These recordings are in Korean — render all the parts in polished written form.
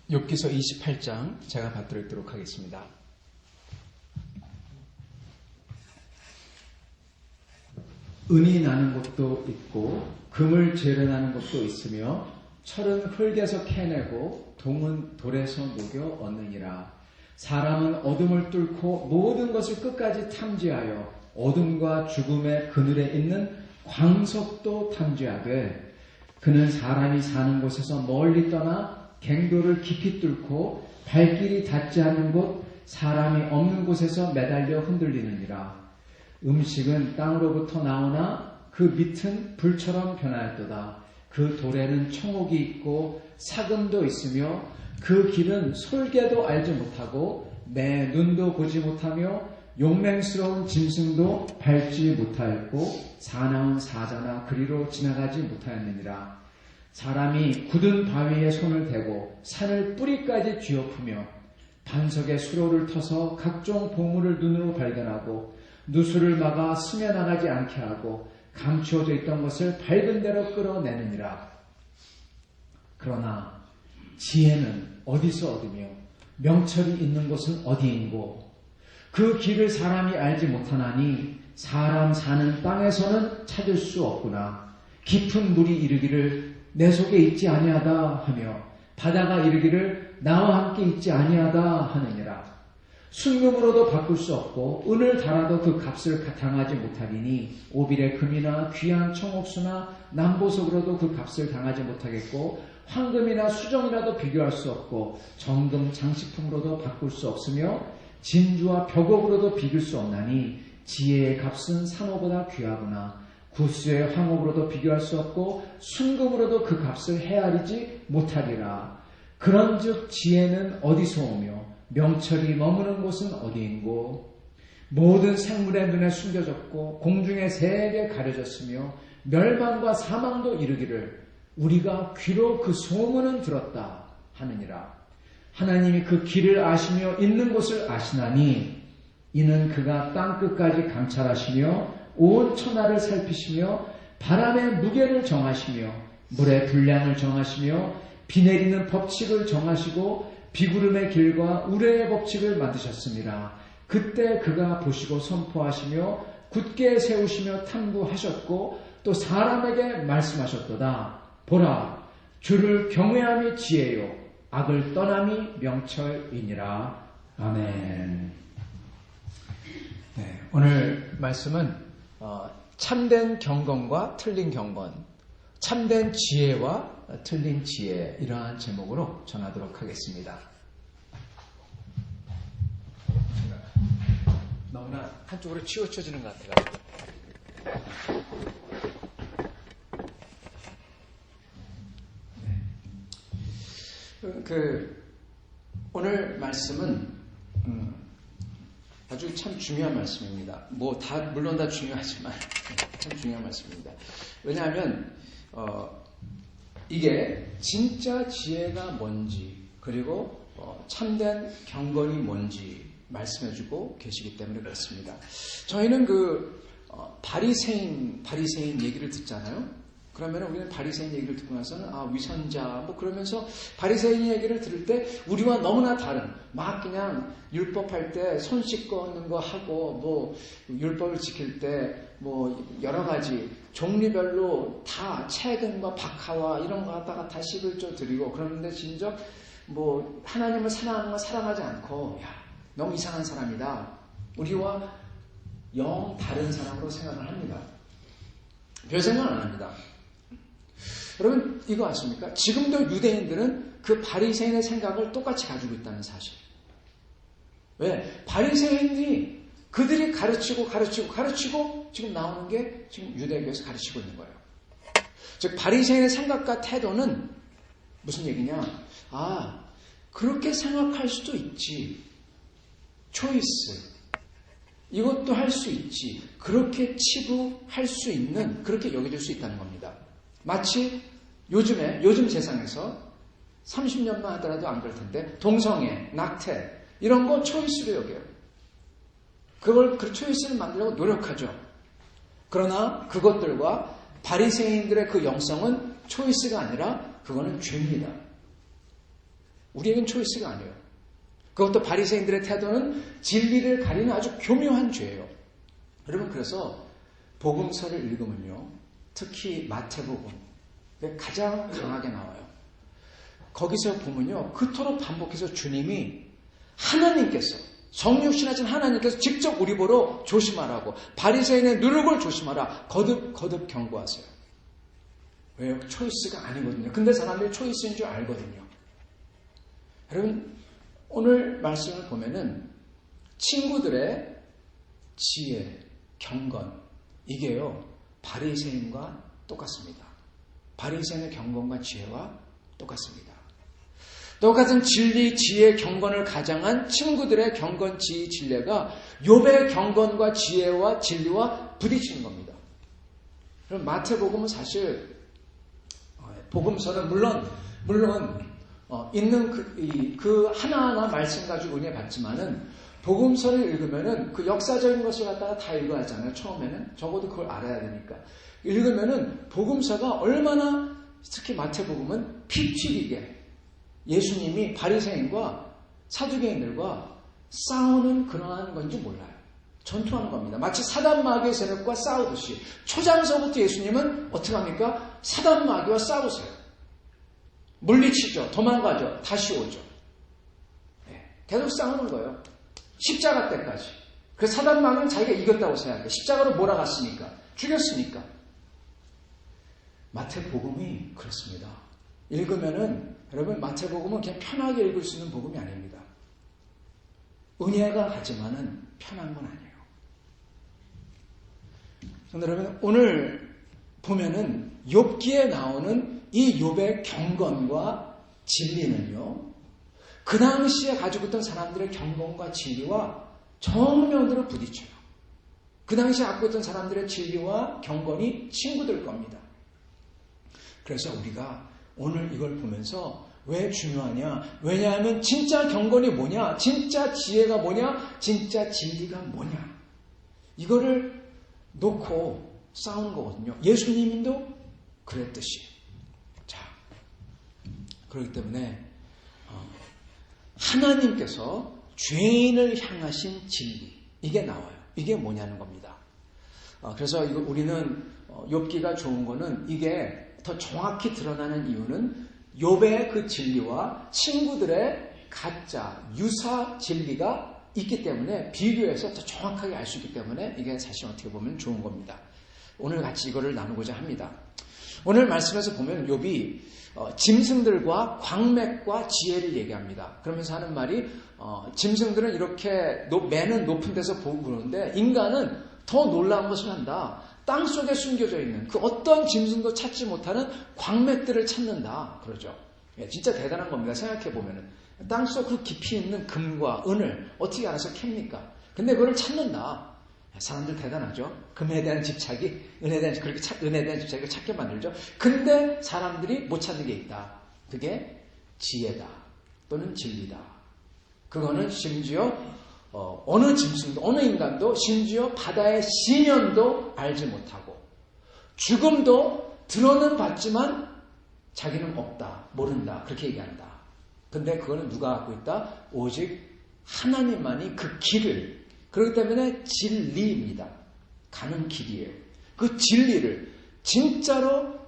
욥기서 28장 제가 받들도록 하겠습니다. 은이 나는 곳도 있고 금을 재련하는 곳도 있으며 철은 흙에서 캐내고 동은 돌에서 녹여 얻느니라. 사람은 어둠을 뚫고 모든 것을 끝까지 탐지하여 어둠과 죽음의 그늘에 있는 광석도 탐지하되 그는 사람이 사는 곳에서 멀리 떠나 갱도를 깊이 뚫고 발길이 닿지 않는 곳 사람이 없는 곳에서 매달려 흔들리느니라. 음식은 땅으로부터 나오나 그 밑은 불처럼 변하였도다. 그 돌에는 청옥이 있고 사금도 있으며 그 길은 솔개도 알지 못하고 내 눈도 보지 못하며 용맹스러운 짐승도 밟지 못하였고 사나운 사자나 그리로 지나가지 못하였느니라. 사람이 굳은 바위에 손을 대고 산을 뿌리까지 쥐어프며 반석에 수로를 터서 각종 보물을 눈으로 발견하고 누수를 막아 스며나가지 않게 하고 감추어져 있던 것을 밝은 대로 끌어내느니라. 그러나 지혜는 어디서 얻으며 명철이 있는 곳은 어디인고 그 길을 사람이 알지 못하나니 사람 사는 땅에서는 찾을 수 없구나. 깊은 물이 이르기를 내 속에 있지 아니하다 하며 바다가 이르기를 나와 함께 있지 아니하다 하느니라. 순금으로도 바꿀 수 없고 은을 달아도 그 값을 당하지 못하리니 오빌의 금이나 귀한 청옥수나 남보석으로도 그 값을 당하지 못하겠고 황금이나 수정이라도 비교할 수 없고 정금 장식품으로도 바꿀 수 없으며 진주와 벽옥으로도 비길 수 없나니 지혜의 값은 상호보다 귀하구나. 구스의 황옥으로도 비교할 수 없고 순금으로도 그 값을 헤아리지 못하리라. 그런즉 지혜는 어디서 오며 명철이 머무는 곳은 어디인고 모든 생물의 눈에 숨겨졌고 공중의 새에게 가려졌으며 멸망과 사망도 이르기를 우리가 귀로 그 소문은 들었다 하느니라. 하나님이 그 길을 아시며 있는 곳을 아시나니 이는 그가 땅끝까지 감찰하시며 온 천하를 살피시며 바람의 무게를 정하시며 물의 분량을 정하시며 비 내리는 법칙을 정하시고 비구름의 길과 우레의 법칙을 만드셨습니다. 그때 그가 보시고 선포하시며 굳게 세우시며 탐구하셨고 또 사람에게 말씀하셨도다. 보라, 주를 경외함이 지혜요 악을 떠남이 명철이니라. 아멘. 네, 오늘 말씀은 참된 경건과 틀린 경건, 참된 지혜와 틀린 지혜, 이러한 제목으로 전하도록 하겠습니다. 너무나 한쪽으로 치우쳐지는 것 같아가지고. 오늘 말씀은 아주 참 중요한 말씀입니다. 물론 다 중요하지만 참 중요한 말씀입니다. 왜냐하면 이게 진짜 지혜가 뭔지 그리고 참된 경건이 뭔지 말씀해주고 계시기 때문에 그렇습니다. 저희는 바리새인 얘기를 듣잖아요. 그러면 우리는 바리새인 얘기를 듣고 나서는 위선자 그러면서 바리새인 얘기를 들을 때 우리와 너무나 다른 막 그냥 율법할 때 손 씻고 얻는 거 하고 율법을 지킬 때 여러 가지 종류별로 다 채근과 박하와 이런 거 갖다가 다 11조 드리고 그러는데 진정 하나님을 사랑하는 건 사랑하지 않고 너무 이상한 사람이다. 우리와 영 다른 사람으로 생각을 합니다. 별 생각 안 합니다. 여러분 이거 아십니까? 지금도 유대인들은 그 바리새인의 생각을 똑같이 가지고 있다는 사실. 왜? 바리새인이 그들이 가르치고 지금 나오는 게 지금 유대교에서 가르치고 있는 거예요. 즉 바리새인의 생각과 태도는 무슨 얘기냐? 그렇게 생각할 수도 있지. 초이스. 이것도 할 수 있지. 그렇게 치부할 수 있는, 그렇게 여겨질 수 있다는 겁니다. 마치 요즘 세상에서 30년만 하더라도 안 그럴 텐데 동성애, 낙태 이런 거 초이스로 여겨요. 그 초이스를 만들려고 노력하죠. 그러나 그것들과 바리새인들의 그 영성은 초이스가 아니라 그거는 죄입니다. 우리에겐 초이스가 아니에요. 그것도 바리새인들의 태도는 진리를 가리는 아주 교묘한 죄예요. 여러분 그래서 복음서를 읽으면요. 특히 마태복음 가장 강하게 나와요. 거기서 보면요. 그토록 반복해서 주님이 하나님께서 성육신하신 하나님께서 직접 우리 보러 조심하라고 바리새인의 누룩을 조심하라 거듭 경고하세요. 왜요? 초이스가 아니거든요. 근데 사람들이 초이스인 줄 알거든요. 여러분 오늘 말씀을 보면은 친구들의 지혜, 경건 이게요. 바리새인과 똑같습니다. 바리새인의 경건과 지혜와 똑같습니다. 똑같은 진리, 지혜, 경건을 가장한 친구들의 경건, 지혜, 진례가 욥의 경건과 지혜와 진리와 부딪히는 겁니다. 그럼 마태복음은 사실 복음서는 물론 있는 그 하나하나 말씀 가지고 은혜 받지만은 복음서를 읽으면은 그 역사적인 것을 갖다가 다 읽어야 하잖아요. 처음에는 적어도 그걸 알아야 되니까 읽으면은 복음서가 얼마나 특히 마태복음은 피 튀기게 예수님이 바리새인과 사두개인들과 싸우는 그러한 건지 몰라요. 전투하는 겁니다. 마치 사단마귀의 세력과 싸우듯이 초장서부터 예수님은 어떻게 합니까? 사단마귀와 싸우세요. 물리치죠. 도망가죠. 다시 오죠. 계속 싸우는 거예요. 십자가 때까지. 그 사단마귀는 자기가 이겼다고 생각해요. 십자가로 몰아갔으니까. 죽였으니까. 마태복음이 그렇습니다. 읽으면은 여러분 마태복음은 그냥 편하게 읽을 수 있는 복음이 아닙니다. 은혜가 가지만은 편한 건 아니에요. 그런데 여러분 오늘 보면은 욥기에 나오는 이 욥의 경건과 진리는요. 그 당시에 가지고 있던 사람들의 경건과 진리와 정면으로 부딪혀요. 그 당시에 갖고 있던 사람들의 진리와 경건이 친구들 겁니다. 그래서 우리가 오늘 이걸 보면서 왜 중요하냐? 왜냐하면 진짜 경건이 뭐냐? 진짜 지혜가 뭐냐? 진짜 진리가 뭐냐? 이거를 놓고 싸우는 거거든요. 예수님도 그랬듯이. 자, 그렇기 때문에 하나님께서 죄인을 향하신 진리 이게 나와요. 이게 뭐냐는 겁니다. 그래서 이거 우리는 욥기가 좋은 거는 이게 더 정확히 드러나는 이유는 욥의 그 진리와 친구들의 가짜 유사 진리가 있기 때문에 비교해서 더 정확하게 알 수 있기 때문에 이게 사실 어떻게 보면 좋은 겁니다. 오늘 같이 이거를 나누고자 합니다. 오늘 말씀에서 보면 욥이 짐승들과 광맥과 지혜를 얘기합니다. 그러면서 하는 말이 짐승들은 이렇게 매는 높은 데서 보고 그러는데 인간은 더 놀라운 것을 한다. 땅 속에 숨겨져 있는 그 어떤 짐승도 찾지 못하는 광맥들을 찾는다. 그러죠. 진짜 대단한 겁니다. 생각해 보면은 땅속 그 깊이 있는 금과 은을 어떻게 알아서 캡니까? 근데 그걸 찾는다. 사람들 대단하죠. 금에 대한 집착이 은에 대한 집착을 찾게 만들죠. 근데 사람들이 못 찾는 게 있다. 그게 지혜다. 또는 진리다. 그거는 심지어 어느 짐승도 어느 인간도 심지어 바다의 시면도 알지 못하고 죽음도 들어는 봤지만 자기는 없다. 모른다. 그렇게 얘기한다. 근데 그거는 누가 갖고 있다? 오직 하나님만이 그 길을. 그렇기 때문에 진리입니다. 가는 길이에요. 그 진리를 진짜로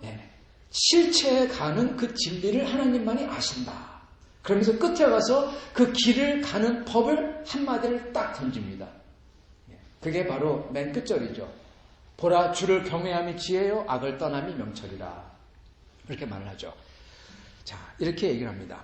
실체에 가는 그 진리를 하나님만이 아신다. 그러면서 끝에 가서 그 길을 가는 법을 한마디를 딱 던집니다. 그게 바로 맨 끝절이죠. 보라 주를 경외함이 지혜요 악을 떠남이 명철이라. 그렇게 말을 하죠. 자, 이렇게 얘기를 합니다.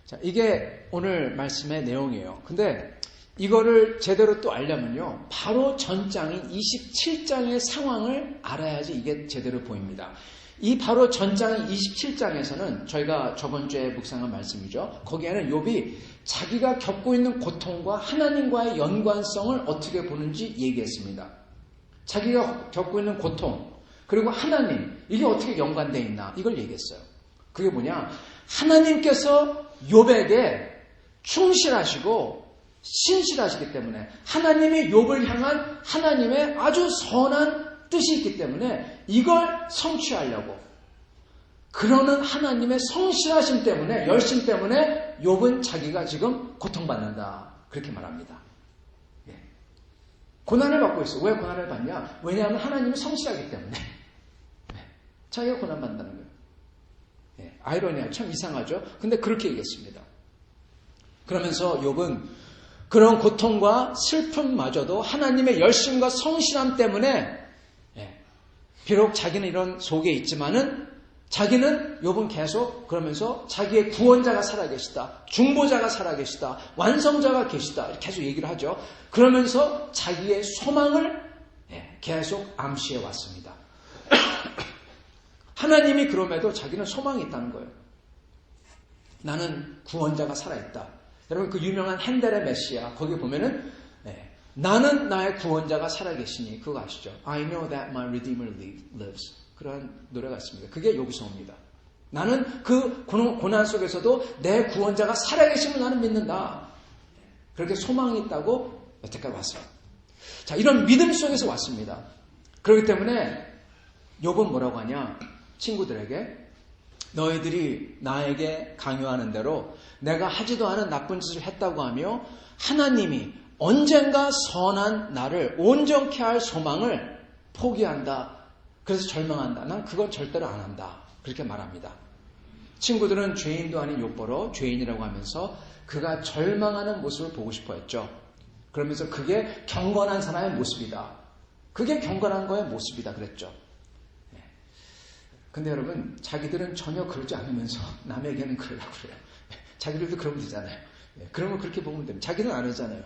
자, 이게 오늘 말씀의 내용이에요. 근데 이거를 제대로 또 알려면요. 바로 전장인 27장의 상황을 알아야지 이게 제대로 보입니다. 이 바로 전장인 27장에서는 저희가 저번 주에 묵상한 말씀이죠. 거기에는 욥이 자기가 겪고 있는 고통과 하나님과의 연관성을 어떻게 보는지 얘기했습니다. 자기가 겪고 있는 고통 그리고 하나님 이게 어떻게 연관되어 있나 이걸 얘기했어요. 그게 뭐냐? 하나님께서 욥에게 충실하시고 신실하시기 때문에 하나님이 욥을 향한 하나님의 아주 선한 뜻이 있기 때문에 이걸 성취하려고 그러는 하나님의 성실하심 때문에 열심 때문에 욥은 자기가 지금 고통받는다 그렇게 말합니다. 고난을 받고 있어. 왜 고난을 받냐? 왜냐하면 하나님이 성실하기 때문에 자기가 고난받는다는 거예요. 아이러니하죠. 참 이상하죠. 근데 그렇게 얘기했습니다. 그러면서 욥은 그런 고통과 슬픔마저도 하나님의 열심과 성실함 때문에 비록 자기는 이런 속에 있지만은 자기는 욥은 계속 그러면서 자기의 구원자가 살아계시다. 중보자가 살아계시다. 완성자가 계시다. 계속 얘기를 하죠. 그러면서 자기의 소망을 계속 암시해 왔습니다. 하나님이 그럼에도 자기는 소망이 있다는 거예요. 나는 구원자가 살아있다. 여러분 그 유명한 핸델의 메시아 거기 보면은 나는 나의 구원자가 살아계시니 그거 아시죠? I know that my Redeemer lives. 그런 노래가 있습니다. 그게 여기서입니다. 나는 그 고난 속에서도 내 구원자가 살아계심을 나는 믿는다. 그렇게 소망이 있다고 여태까지 왔어요. 자, 이런 믿음 속에서 왔습니다. 그렇기 때문에 욥은 뭐라고 하냐? 친구들에게 너희들이 나에게 강요하는 대로 내가 하지도 않은 나쁜 짓을 했다고 하며 하나님이 언젠가 선한 나를 온전케 할 소망을 포기한다. 그래서 절망한다. 난 그건 절대로 안 한다. 그렇게 말합니다. 친구들은 죄인도 아닌 욥보로 죄인이라고 하면서 그가 절망하는 모습을 보고 싶어 했죠. 그러면서 그게 경건한 사람의 모습이다. 그게 경건한 거의 모습이다. 그랬죠. 근데 여러분 자기들은 전혀 그러지 않으면서 남에게는 그러려고 그래요. 자기들도 그러면 되잖아요. 그러면 그렇게 보면 됩니다. 자기는 안 하잖아요.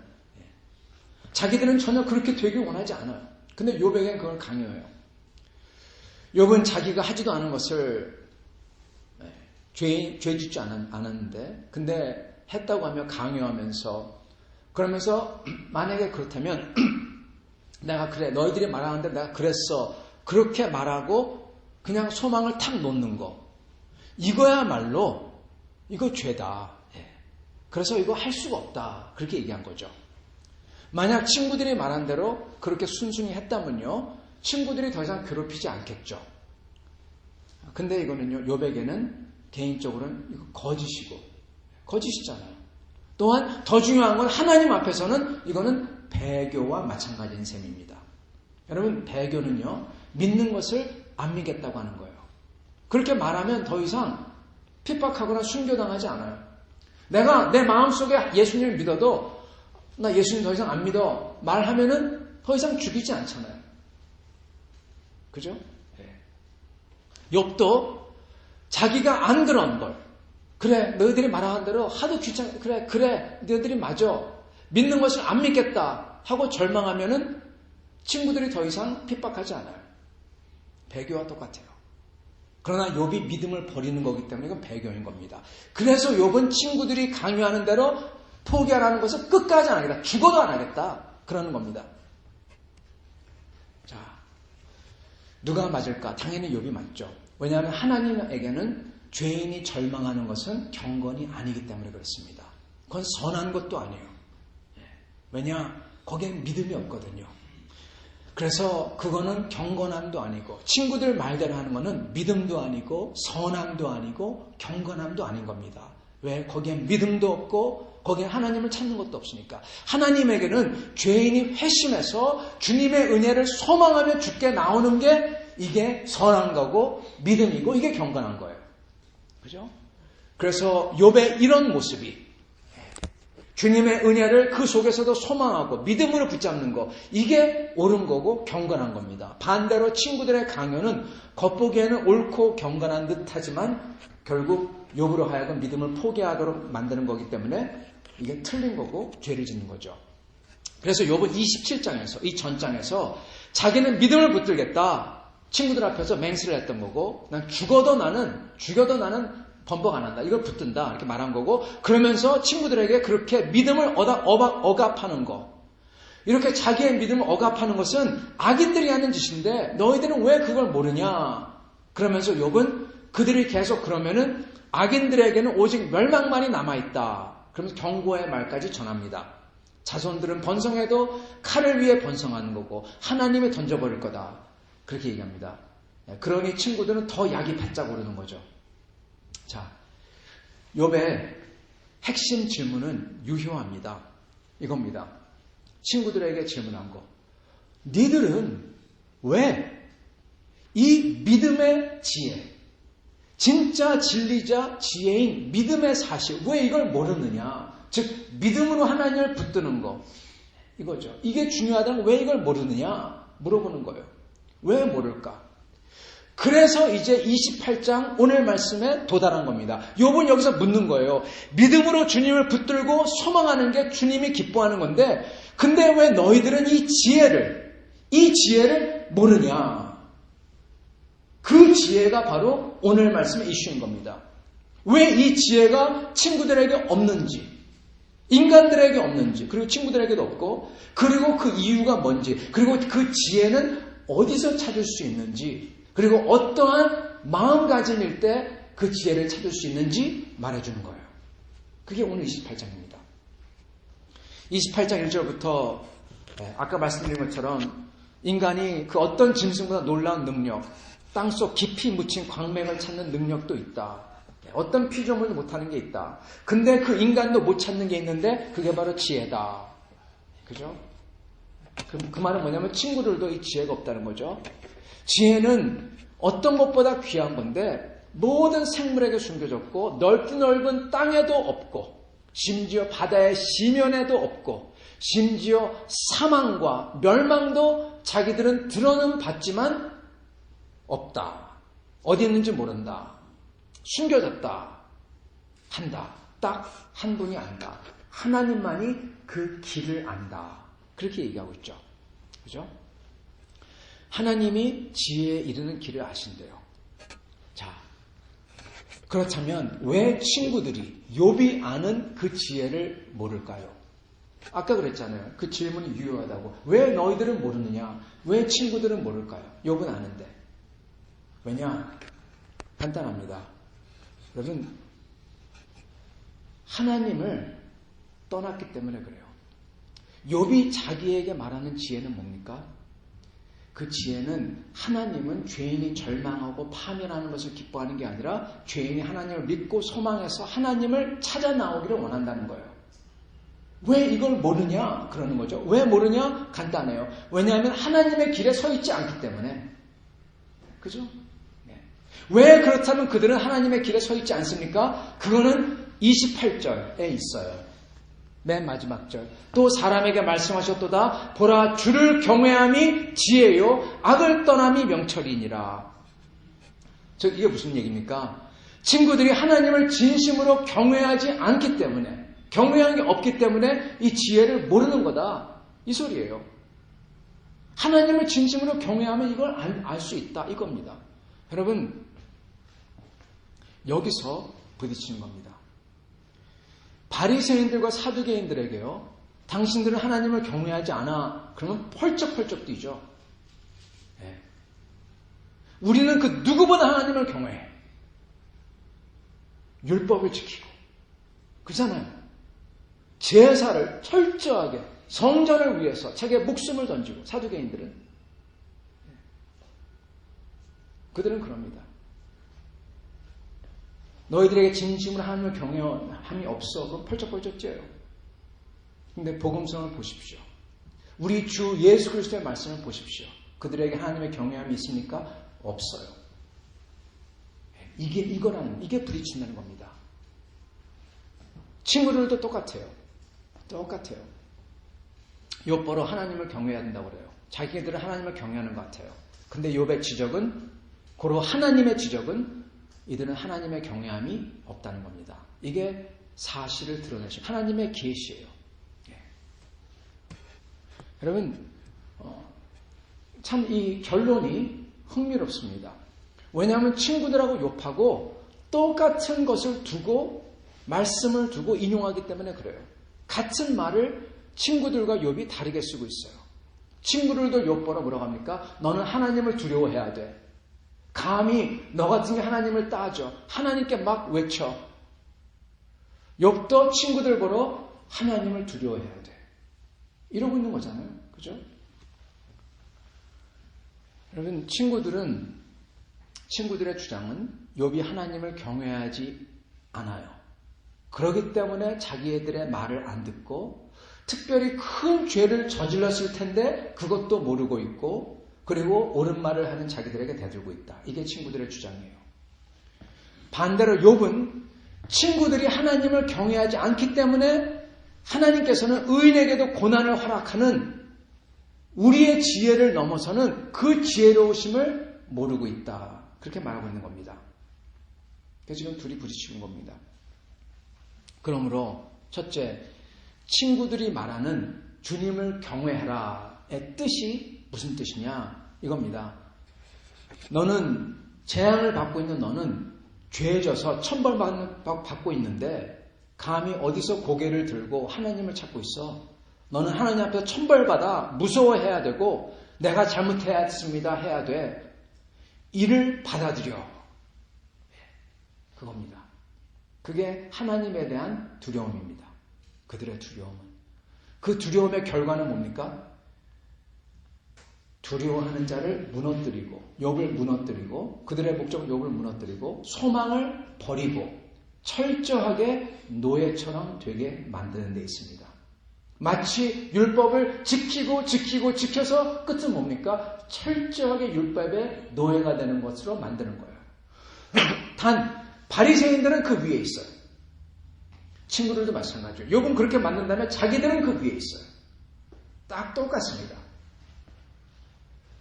자기들은 전혀 그렇게 되길 원하지 않아요. 근데 욥에게는 그걸 강요해요. 욥은 자기가 하지도 않은 것을 죄 짓지 않았는데 근데 했다고 하며 강요하면서 그러면서 만약에 그렇다면 내가 그래 너희들이 말하는데 내가 그랬어 그렇게 말하고 그냥 소망을 탁 놓는 거 이거야말로 이거 죄다. 그래서 이거 할 수가 없다. 그렇게 얘기한 거죠. 만약 친구들이 말한 대로 그렇게 순순히 했다면요. 친구들이 더 이상 괴롭히지 않겠죠. 근데 이거는요. 욥에게는 개인적으로는 이거 거짓이고 거짓이잖아요. 또한 더 중요한 건 하나님 앞에서는 이거는 배교와 마찬가지인 셈입니다. 여러분 배교는요. 믿는 것을 안 믿겠다고 하는 거예요. 그렇게 말하면 더 이상 핍박하거나 순교당하지 않아요. 내가 내 마음속에 예수님을 믿어도 나 예수님 더 이상 안 믿어 말하면은 더 이상 죽이지 않잖아요. 그죠? 네. 욥도 자기가 안 그런 걸, 그래 너희들이 말하는 대로 하도 귀찮, 그래 너희들이 맞아, 믿는 것을 안 믿겠다 하고 절망하면은 친구들이 더 이상 핍박하지 않아요. 배교와 똑같아요. 그러나 욥이 믿음을 버리는 거기 때문에 이건 배교인 겁니다. 그래서 욥은 친구들이 강요하는 대로 포기하라는 것을 끝까지 안 하겠다, 죽어도 안 하겠다 그러는 겁니다. 자, 누가 맞을까? 당연히 욥이 맞죠. 왜냐하면 하나님에게는 죄인이 절망하는 것은 경건이 아니기 때문에 그렇습니다. 그건 선한 것도 아니에요. 왜냐? 거기엔 믿음이 없거든요. 그래서 그거는 경건함도 아니고, 친구들 말대로 하는 거는 믿음도 아니고 선함도 아니고 경건함도 아닌 겁니다. 왜? 거기엔 믿음도 없고 거기엔 하나님을 찾는 것도 없으니까. 하나님에게는 죄인이 회심해서 주님의 은혜를 소망하며 죽게 나오는 게 이게 선한 거고 믿음이고 이게 경건한 거예요. 그죠? 그래서 욥의 이런 모습이 주님의 은혜를 그 속에서도 소망하고 믿음으로 붙잡는 거, 이게 옳은 거고 경건한 겁니다. 반대로 친구들의 강요는 겉보기에는 옳고 경건한 듯하지만 결국 욥으로 하여금 믿음을 포기하도록 만드는 거기 때문에 이게 틀린 거고 죄를 짓는 거죠. 그래서 욥은 27장에서, 이 전장에서 자기는 믿음을 붙들겠다, 친구들 앞에서 맹세를 했던 거고, 난 죽여도 나는 번복 안 한다, 이걸 붙든다 이렇게 말한 거고, 그러면서 친구들에게 그렇게 믿음을 억압하는 거, 이렇게 자기의 믿음을 억압하는 것은 악인들이 하는 짓인데 너희들은 왜 그걸 모르냐, 그러면서 욥은 그들이 계속 그러면은 악인들에게는 오직 멸망만이 남아있다, 그러면서 경고의 말까지 전합니다. 자손들은 번성해도 칼을 위해 번성하는 거고 하나님이 던져버릴 거다, 그렇게 얘기합니다. 그러니 친구들은 더 약이 바짝 오르는 거죠. 자, 욥의 핵심 질문은 유효합니다. 이겁니다. 친구들에게 질문한 거, 니들은 왜 이 믿음의 지혜, 진짜 진리자 지혜인 믿음의 사실, 왜 이걸 모르느냐, 즉 믿음으로 하나님을 붙드는 거, 이거죠. 이게 중요하다면 왜 이걸 모르느냐 물어보는 거예요. 왜 모를까? 그래서 이제 28장 오늘 말씀에 도달한 겁니다. 욥은 여기서 묻는 거예요. 믿음으로 주님을 붙들고 소망하는 게 주님이 기뻐하는 건데, 근데 왜 너희들은 이 지혜를 모르냐? 그 지혜가 바로 오늘 말씀의 이슈인 겁니다. 왜 이 지혜가 친구들에게 없는지, 인간들에게 없는지, 그리고 친구들에게도 없고, 그리고 그 이유가 뭔지, 그리고 그 지혜는 어디서 찾을 수 있는지, 그리고 어떠한 마음가짐일 때 그 지혜를 찾을 수 있는지 말해주는 거예요. 그게 오늘 28장입니다. 28장 1절부터 아까 말씀드린 것처럼 인간이 그 어떤 짐승보다 놀라운 능력, 땅속 깊이 묻힌 광맥을 찾는 능력도 있다. 어떤 피조물도 못하는 게 있다. 근데 그 인간도 못 찾는 게 있는데 그게 바로 지혜다. 그죠? 그 말은 뭐냐면 친구들도 이 지혜가 없다는 거죠. 지혜는 어떤 것보다 귀한 건데 모든 생물에게 숨겨졌고 넓디 넓은 땅에도 없고 심지어 바다의 시면에도 없고 심지어 사망과 멸망도 자기들은 들어는 봤지만 없다. 어디 있는지 모른다. 숨겨졌다. 한다. 딱 한 분이 안다. 하나님만이 그 길을 안다. 그렇게 얘기하고 있죠. 그죠? 하나님이 지혜에 이르는 길을 아신대요. 자, 그렇다면 왜 친구들이 욥이 아는 그 지혜를 모를까요? 아까 그랬잖아요. 그 질문이 유효하다고. 왜 너희들은 모르느냐? 왜 친구들은 모를까요? 욥은 아는데. 왜냐? 간단합니다. 여러분, 하나님을 떠났기 때문에 그래요. 욥이 자기에게 말하는 지혜는 뭡니까? 그 지혜는 하나님은 죄인이 절망하고 파멸하는 것을 기뻐하는 게 아니라 죄인이 하나님을 믿고 소망해서 하나님을 찾아 나오기를 원한다는 거예요. 왜 이걸 모르냐? 그러는 거죠. 왜 모르냐? 간단해요. 왜냐하면 하나님의 길에 서 있지 않기 때문에. 그죠? 네. 왜 그렇다면 그들은 하나님의 길에 서 있지 않습니까? 그거는 28절에 있어요. 맨 마지막 절. 또 사람에게 말씀하셨도다. 보라, 주를 경외함이 지혜요 악을 떠남이 명철이니라. 이게 무슨 얘기입니까? 친구들이 하나님을 진심으로 경외하지 않기 때문에, 경외하는 게 없기 때문에 이 지혜를 모르는 거다. 이 소리예요. 하나님을 진심으로 경외하면 이걸 알 수 있다. 이겁니다. 여러분, 여기서 부딪히는 겁니다. 바리새인들과 사두개인들에게요, 당신들은 하나님을 경외하지 않아. 그러면 펄쩍펄쩍 뛰죠. 네. 우리는 그 누구보다 하나님을 경외해. 율법을 지키고. 그잖아요. 제사를 철저하게 성전을 위해서 자기의 목숨을 던지고, 사두개인들은. 그들은 그럽니다. 너희들에게 진심으로 하나님을 경외함이 없어. 그럼 펄쩍펄쩍 뛰어요. 근데 복음성을 보십시오. 우리 주 예수 그리스도의 말씀을 보십시오. 그들에게 하나님의 경외함이 있습니까? 없어요. 이게 부딪힌다는 겁니다. 친구들도 똑같아요. 욥보로 하나님을 경외해야 된다고 그래요. 자기들은 하나님을 경외하는 것 같아요. 근데 욥의 지적은, 고로 하나님의 지적은 이들은 하나님의 경외함이 없다는 겁니다. 이게 사실을 드러내신 하나님의 계시예요. 여러분, 참 이 결론이 흥미롭습니다. 왜냐하면 친구들하고 욥하고 똑같은 것을 두고, 말씀을 두고 인용하기 때문에 그래요. 같은 말을 친구들과 욥이 다르게 쓰고 있어요. 친구들도 욥보러 뭐라고 합니까? 너는 하나님을 두려워해야 돼. 감히 너 같은 게 하나님을 따져. 하나님께 막 외쳐. 욥도 친구들 보러 하나님을 두려워해야 돼. 이러고 있는 거잖아요. 그죠? 여러분, 친구들의 주장은 욥이 하나님을 경외하지 않아요. 그렇기 때문에 자기들의 말을 안 듣고, 특별히 큰 죄를 저질렀을 텐데 그것도 모르고 있고, 그리고 옳은 말을 하는 자기들에게 대들고 있다. 이게 친구들의 주장이에요. 반대로 욥은 친구들이 하나님을 경외하지 않기 때문에 하나님께서는 의인에게도 고난을 허락하는 우리의 지혜를 넘어서는 그 지혜로우심을 모르고 있다. 그렇게 말하고 있는 겁니다. 그래서 지금 둘이 부딪히는 겁니다. 그러므로 첫째, 친구들이 말하는 주님을 경외하라의 뜻이 무슨 뜻이냐? 이겁니다. 너는, 재앙을 받고 있는 너는 죄에 져서 천벌받고 있는데 감히 어디서 고개를 들고 하나님을 찾고 있어? 너는 하나님 앞에서 천벌받아 무서워해야 되고, 내가 잘못했습니다 해야 돼. 이를 받아들여. 그겁니다. 그게 하나님에 대한 두려움입니다. 그들의 두려움은. 그 두려움의 결과는 뭡니까? 두려워하는 자를 무너뜨리고, 욥을 무너뜨리고, 그들의 목적 욥을 무너뜨리고, 소망을 버리고 철저하게 노예처럼 되게 만드는 데 있습니다. 마치 율법을 지켜서 끝은 뭡니까? 철저하게 율법의 노예가 되는 것으로 만드는 거예요. 단 바리새인들은 그 위에 있어요. 친구들도 마찬가지예요. 욥은 그렇게 만든다면 자기들은 그 위에 있어요. 딱 똑같습니다.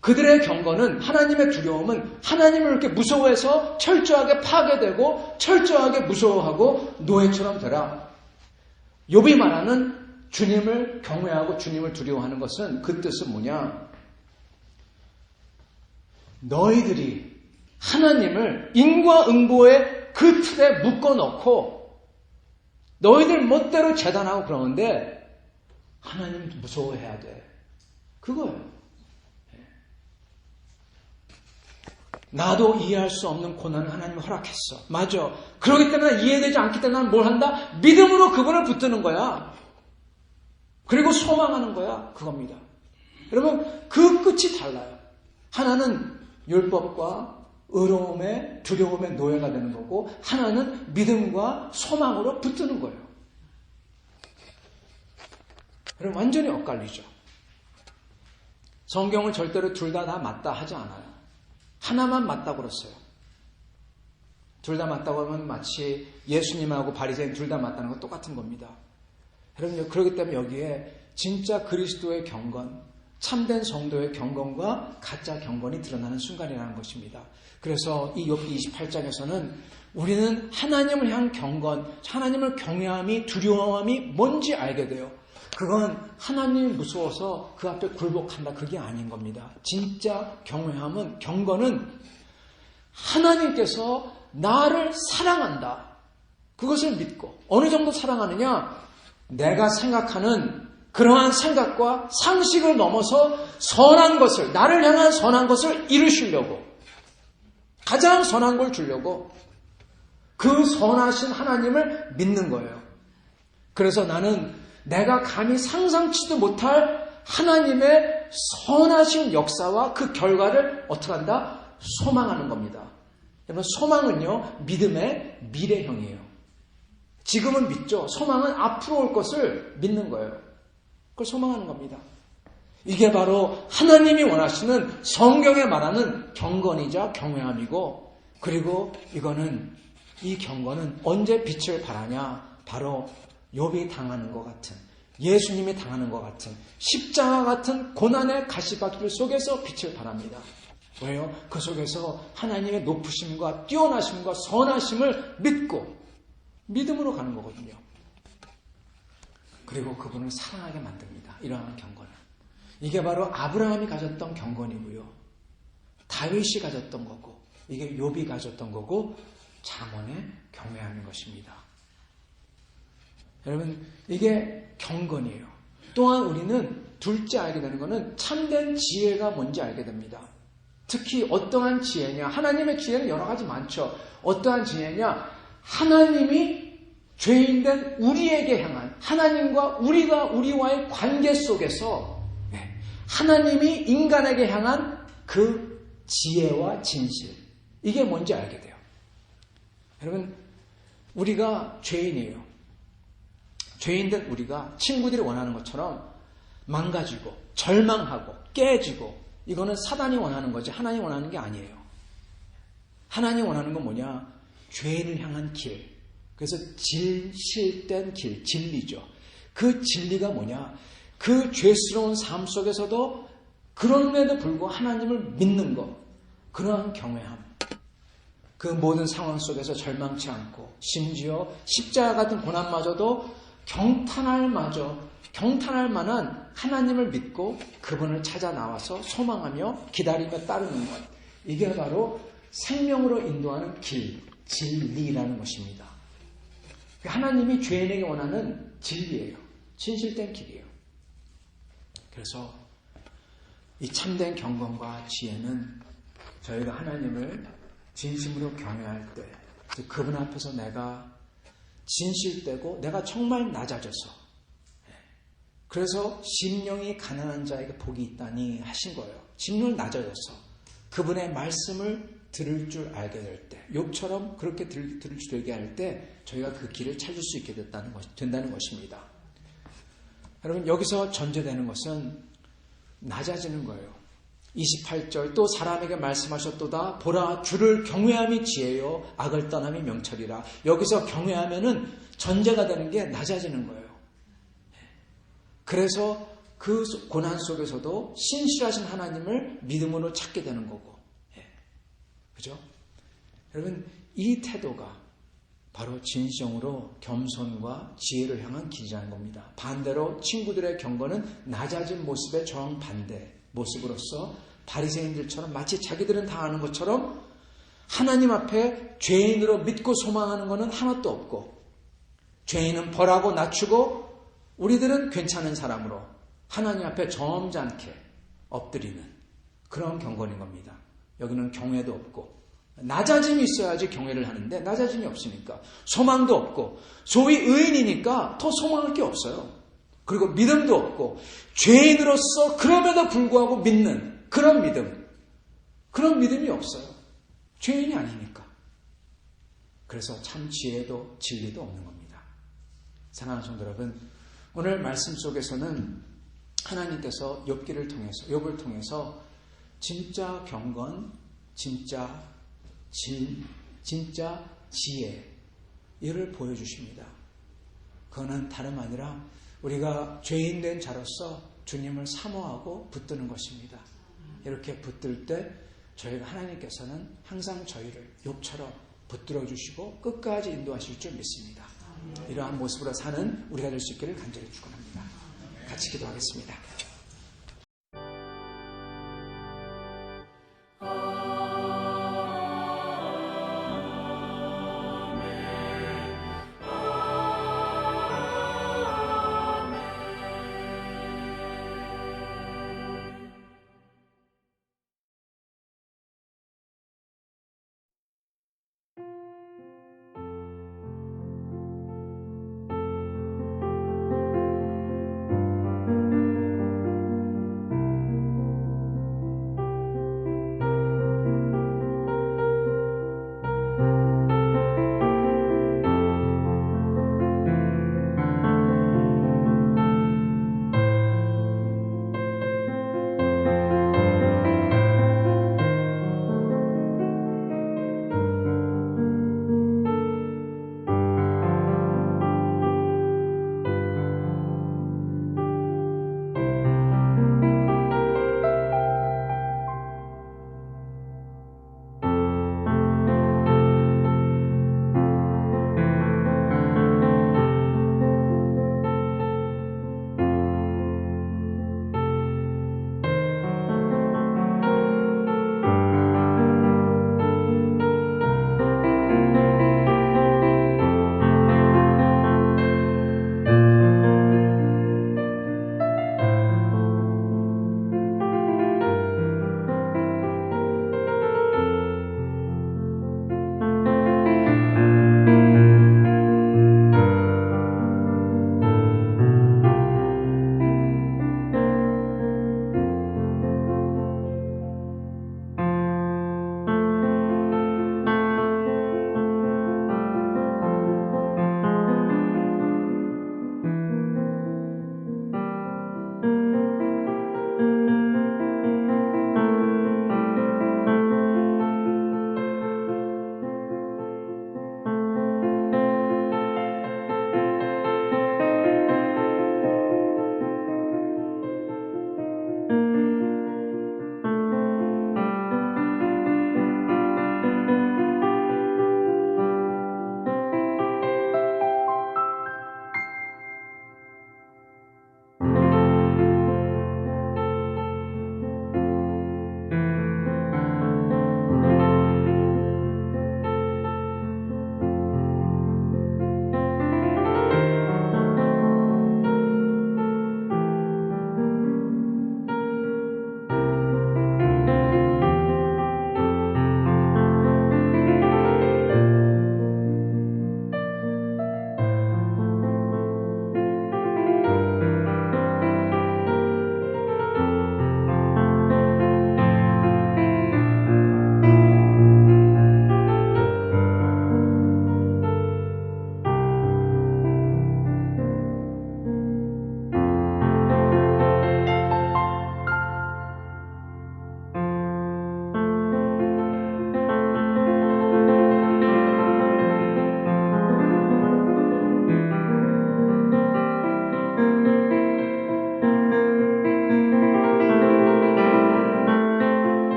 그들의 경건은, 하나님의 두려움은 하나님을 이렇게 무서워해서 철저하게 파괴되고 철저하게 무서워하고 노예처럼 되라. 욥이 말하는 주님을 경외하고 주님을 두려워하는 것은, 그 뜻은 뭐냐? 너희들이 하나님을 인과응보의 그 틀에 묶어놓고 너희들 멋대로 재단하고 그러는데 하나님 무서워해야 돼. 그거예요. 나도 이해할 수 없는 고난을 하나님이 허락했어. 맞아. 그렇기 때문에 이해되지 않기 때문에 나는 뭘 한다? 믿음으로 그분을 붙드는 거야. 그리고 소망하는 거야. 그겁니다. 여러분, 그 끝이 달라요. 하나는 율법과 의로움의, 두려움의 노예가 되는 거고, 하나는 믿음과 소망으로 붙드는 거예요. 여러분, 완전히 엇갈리죠. 성경은 절대로 둘 다 맞다 하지 않아요. 하나만 맞다고 그랬어요. 둘 다 맞다고 하면 마치 예수님하고 바리새인 둘 다 맞다는 거 똑같은 겁니다. 여러분, 그렇기 때문에 여기에 진짜 그리스도의 경건, 참된 성도의 경건과 가짜 경건이 드러나는 순간이라는 것입니다. 그래서 이 욥기 28장에서는 우리는 하나님을 향한 경건, 하나님을 경외함이, 두려움이 뭔지 알게 돼요. 그건 하나님이 무서워서 그 앞에 굴복한다, 그게 아닌 겁니다. 진짜 경외함은, 경건은 하나님께서 나를 사랑한다, 그것을 믿고, 어느 정도 사랑하느냐, 내가 생각하는 그러한 생각과 상식을 넘어서 선한 것을, 나를 향한 선한 것을 이루시려고, 가장 선한 걸 주려고 그 선하신 하나님을 믿는 거예요. 그래서 나는 내가 감히 상상치도 못할 하나님의 선하신 역사와 그 결과를 어떻게 한다? 소망하는 겁니다. 여러분, 소망은요, 믿음의 미래형이에요. 지금은 믿죠. 소망은 앞으로 올 것을 믿는 거예요. 그걸 소망하는 겁니다. 이게 바로 하나님이 원하시는 성경에 말하는 경건이자 경외함이고, 그리고 이 경건은 언제 빛을 발하냐? 바로 욥이 당하는 것 같은, 예수님이 당하는 것 같은 십자가 같은 고난의 가시밭길 속에서 빛을 발합니다. 왜요? 그 속에서 하나님의 높으심과 뛰어나심과 선하심을 믿고 믿음으로 가는 거거든요. 그리고 그분을 사랑하게 만듭니다. 이러한 경건은. 이게 바로 아브라함이 가졌던 경건이고요. 다윗이 가졌던 거고, 이게 욥이 가졌던 거고, 잠언의 경외함인 것입니다. 여러분, 이게 경건이에요. 또한 우리는 둘째 알게 되는 것은 참된 지혜가 뭔지 알게 됩니다. 특히 어떠한 지혜냐? 하나님의 지혜는 여러 가지 많죠. 어떠한 지혜냐? 하나님이 죄인된 우리에게 향한, 하나님과 우리와의 관계 속에서 하나님이 인간에게 향한 그 지혜와 진실, 이게 뭔지 알게 돼요. 여러분, 우리가 죄인이에요. 죄인된 우리가 친구들이 원하는 것처럼 망가지고 절망하고 깨지고, 이거는 사단이 원하는 거지 하나님이 원하는 게 아니에요. 하나님이 원하는 건 뭐냐? 죄인을 향한 길. 그래서 진실된 길, 진리죠. 그 진리가 뭐냐? 그 죄스러운 삶 속에서도 그럼에도 불구하고 하나님을 믿는 것, 그러한 경외함. 그 모든 상황 속에서 절망치 않고, 심지어 십자가 같은 고난마저도 경탄할 만한 하나님을 믿고 그분을 찾아 나와서 소망하며 기다리며 따르는 것. 이게 바로 생명으로 인도하는 길, 진리라는 것입니다. 하나님이 죄인에게 원하는 진리예요. 진실된 길이에요. 그래서 이 참된 경건과 지혜는 저희가 하나님을 진심으로 경외할 때, 그분 앞에서 내가 진실되고 내가 정말 낮아져서, 그래서 심령이 가난한 자에게 복이 있다니 하신 거예요. 심령 낮아져서 그분의 말씀을 들을 줄 알게 될 때, 욥처럼 그렇게 들을 줄 알게 할 때 저희가 그 길을 찾을 수 있게 된다는 것입니다. 여러분, 여기서 전제되는 것은 낮아지는 거예요. 28절, 또 사람에게 말씀하셨도다. 보라, 주를 경외함이 지혜요 악을 떠남이 명철이라. 여기서 경외하면은 전제가 되는 게 낮아지는 거예요. 그래서 그 고난 속에서도 신실하신 하나님을 믿음으로 찾게 되는 거고, 그죠? 여러분, 이 태도가 바로 진정으로 겸손과 지혜를 향한 길이라는 겁니다. 반대로 친구들의 경건은 낮아진 모습의 정반대 모습으로서 바리새인들처럼 마치 자기들은 다 아는 것처럼 하나님 앞에 죄인으로 믿고 소망하는 것은 하나도 없고, 죄인은 벌하고 낮추고 우리들은 괜찮은 사람으로 하나님 앞에 점잖게 엎드리는 그런 경건인 겁니다. 여기는 경외도 없고, 낮아짐이 있어야지 경외를 하는데 낮아짐이 없으니까, 소망도 없고, 소위 의인이니까 더 소망할 게 없어요. 그리고 믿음도 없고, 죄인으로서 그럼에도 불구하고 믿는 그런 믿음이 없어요. 죄인이 아니니까. 그래서 참 지혜도 진리도 없는 겁니다. 사랑하는 성도 여러분, 오늘 말씀 속에서는 하나님께서 욥을 통해서 진짜 경건, 진짜 지혜, 이를 보여주십니다. 그거는 다름 아니라 우리가 죄인된 자로서 주님을 사모하고 붙드는 것입니다. 이렇게 붙들 때 저희가 하나님께서는 항상 저희를 욥처럼 붙들어 주시고 끝까지 인도하실 줄 믿습니다. 이러한 모습으로 사는 우리가 될 수 있기를 간절히 축원합니다. 같이 기도하겠습니다.